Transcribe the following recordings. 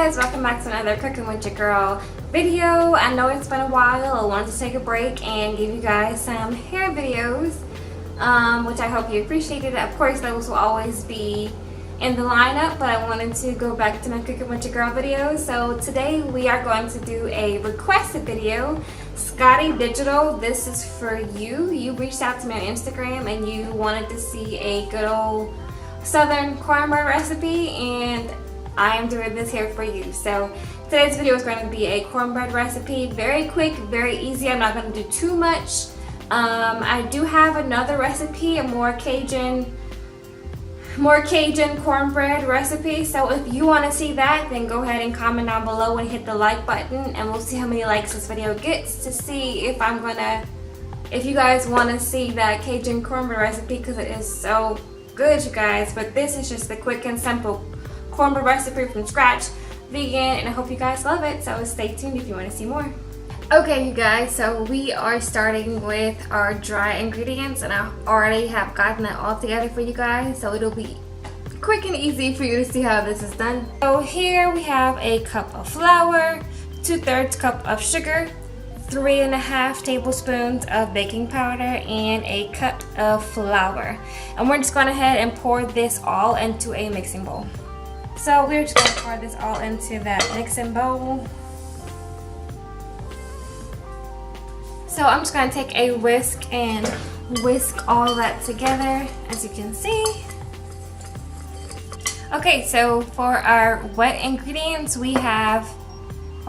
guys, welcome back to another Cooking with Your Girl video. I know it's been a while. I wanted to take a break and give you guys some hair videos, which I hope you appreciated. Of course, those will always be in the lineup, but I wanted to go back to my Cooking with Your Girl videos. So today we are going to do a requested video. Scotty Digital, this is for you. You reached out to me on Instagram and you wanted to see a good old southern cornbread recipe, and I am doing this here for you. So today's video is going to be a cornbread recipe. Very quick, very easy. I'm not going to do too much. I do have another recipe, a more Cajun cornbread recipe. So if you want to see that, then go ahead and comment down below and hit the like button, and we'll see how many likes this video gets to see if you guys want to see that Cajun cornbread recipe, because it is so good, you guys. But this is just the quick and simple cornbread recipe from scratch, vegan, and I hope you guys love it. So stay tuned if you want to see more. Okay, you guys, so we are starting with our dry ingredients, and I already have gotten that all together for you guys, so it'll be quick and easy for you to see how this is done. So here we have a cup of flour, 2/3 cup of sugar, 3.5 tablespoons of baking powder, and a cup of flour. And we're just going ahead and pour this all into a mixing bowl. So we're just going to pour this all into that mixing bowl. So I'm just going to take a whisk and whisk all that together, as you can see. Okay, so for our wet ingredients, we have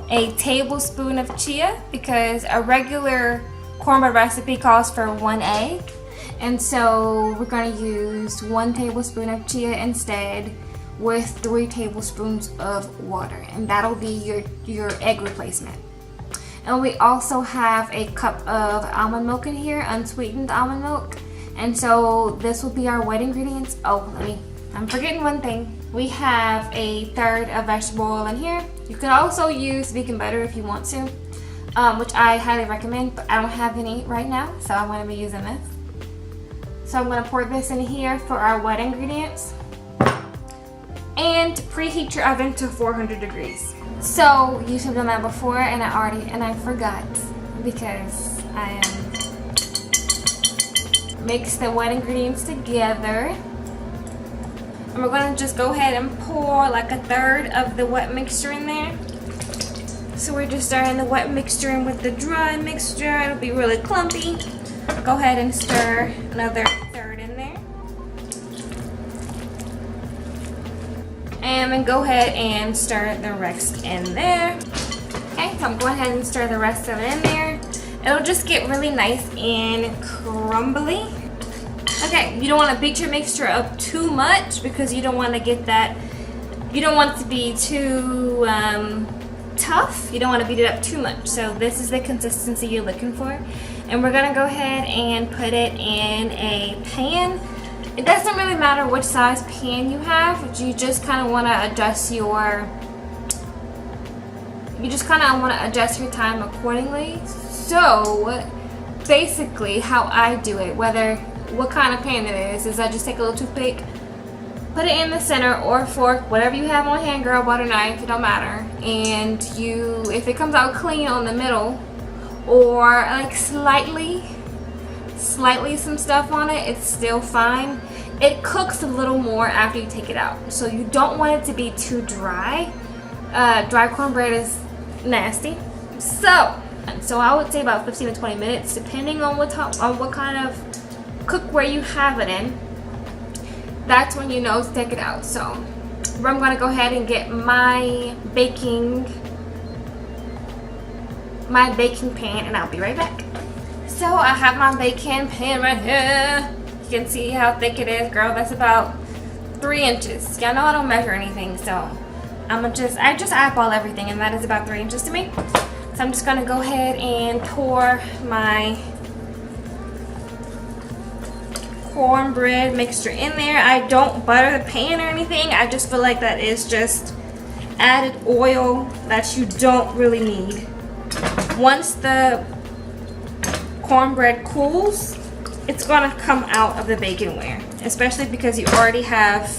a tablespoon of chia, because a regular cornbread recipe calls for 1 egg. And so we're going to use 1 tablespoon of chia instead, with 3 tablespoons of water, and that'll be your egg replacement. And we also have a cup of almond milk in here, unsweetened almond milk. And so this will be our wet ingredients. Oh, I'm forgetting one thing. We have 1/3 of vegetable oil in here. You could also use vegan butter if you want to, which I highly recommend, but I don't have any right now, so I'm going to be using this. So I'm going to pour this in here for our wet ingredients. And preheat your oven to 400 degrees. So you should have done that before, and I forgot, because I mixed the wet ingredients together. And we're going to just go ahead and pour like 1/3 of the wet mixture in there. So we're just starting the wet mixture in with the dry mixture. It'll be really clumpy. Go ahead and stir another 1/3 in there. And then go ahead and stir the rest in there. Okay, so I'm going ahead and stir the rest of it in there. It'll just get really nice and crumbly. Okay, you don't want to beat your mixture up too much, because you don't want to get that, you don't want it to be too tough. You don't want to beat it up too much. So this is the consistency you're looking for. And we're going to go ahead and put it in a pan. It doesn't really matter which size pan you have, but you just kind of want to adjust your time accordingly. So basically how I do it, what kind of pan it is I just take a little toothpick, put it in the center, or a fork, whatever you have on hand, girl, butter knife, it don't matter. And if it comes out clean on the middle, or like slightly some stuff on it, it's still fine. It cooks a little more after you take it out, so you don't want it to be too dry. Dry cornbread is nasty. So I would say about 15 to 20 minutes, depending on what kind of cookware you have it in. That's when you know to take it out. So I'm going to go ahead and get my baking pan, and I'll be right back. So I have my baking pan right here. You can see how thick it is, girl. That's about 3 inches. Y'all know I don't measure anything, so I just eyeball everything, and that is about 3 inches to me. So I'm just gonna go ahead and pour my cornbread mixture in there. I don't butter the pan or anything. I just feel like that is just added oil that you don't really need. Once the cornbread cools, it's gonna come out of the baconware, especially because you already have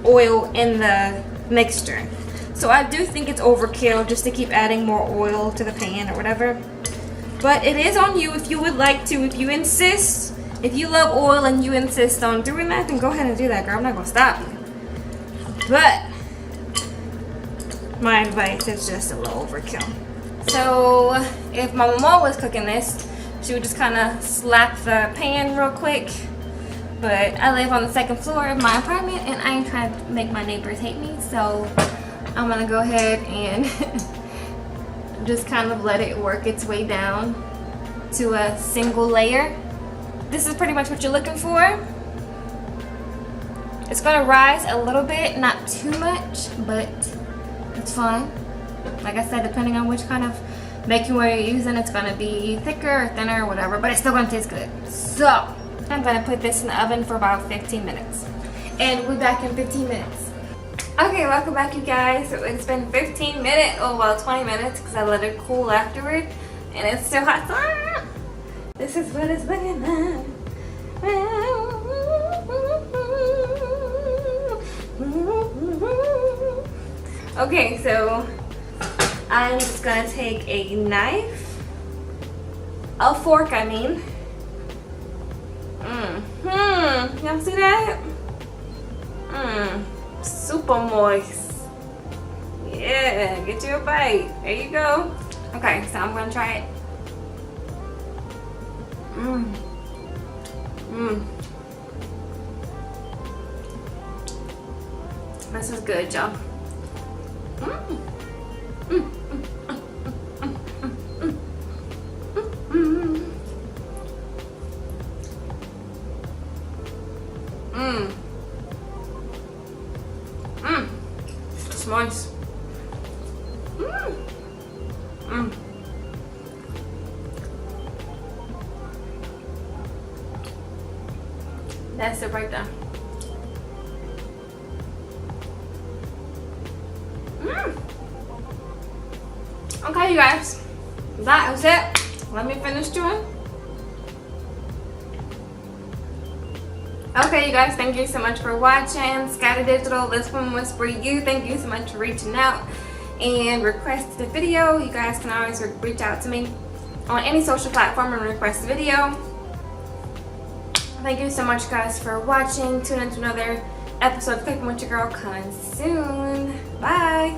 oil in the mixture. So I do think it's overkill just to keep adding more oil to the pan or whatever. But it is on you if you would like to. If you insist, if you love oil and you insist on doing that, then go ahead and do that, girl. I'm not gonna stop you. But my advice is just a little overkill. So if my mama was cooking this, she would just kind of slap the pan real quick. But I live on the second floor of my apartment and I ain't trying to make my neighbors hate me. So I'm gonna go ahead and just kind of let it work its way down to a single layer. This is pretty much what you're looking for. It's gonna rise a little bit, not too much, but it's fine. Like I said, depending on which kind of baking ware you're using, it's gonna be thicker or thinner or whatever, but it's still gonna taste good. So I'm gonna put this in the oven for about 15 minutes. And we'll be back in 15 minutes. Okay, welcome back, you guys. So it's been 15 minutes, oh well, 20 minutes, because I let it cool afterward, and it's still hot. So this is what it's looking like. Okay, so I'm just gonna take a knife, a fork, I mean. Y'all see that? Super moist. Yeah, get you a bite. There you go. Okay, so I'm gonna try it. This is good, y'all. It's moist. That's it right there. Okay, you guys, that was it. Let me finish doing. Okay, you guys, thank you so much for watching. Scatter Digital, this one was for you. Thank you so much for reaching out and requested a video. You guys can always reach out to me on any social platform and request a video. Thank you so much, guys, for watching. Tune into another episode of Cooking with Your Girl coming soon. Bye.